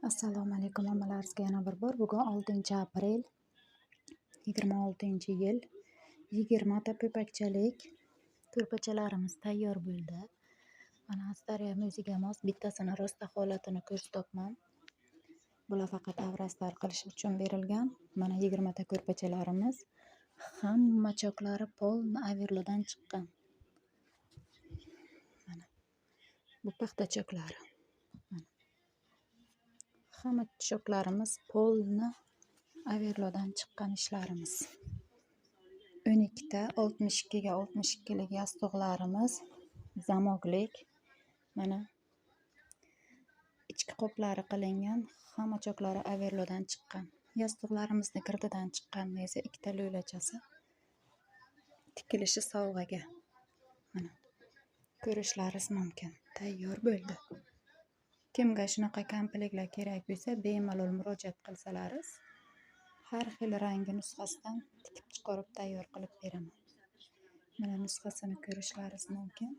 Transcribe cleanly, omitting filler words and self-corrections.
Assalomu alaykum hammalaringizga yana bir bor. Bugun 6 aprel 26-yil 20 ta ko'pakchalik ko'rpachalarimiz tayyor bo'ldi. Mana Astariya musiga mos bittasini rosta holatini ko'rsatmoqman. Bular faqat avraslar qilish uchun berilgan. Mana 20 ta ko'rpachalarimiz hamma choklari polni averlodan chiqqan. Mana bu paxta choklari. Hamma choklarimiz polni averlodan chiqqan ishlarimiz. 12 ta 62 ga 62 lik yostiqlarimiz zamoklik. Mana ichki qoplari qilingan, hamma choklari averlodan chiqqan. Yostiqlarimizni kirdidan chiqqan esa ikkita lo'lachasi tikilishi sovg'aga. Mana ko'rishlaringiz mumkin. Tayyor bo'ldi. Kimga shunaqa komplektlar kerak bo'lsa, bemalol murojaat qilsalaringiz, har xil rangi nusxasidan tikib chiqarib tayyor qilib beraman. Mana nusxasini ko'rishlaringiz mumkin.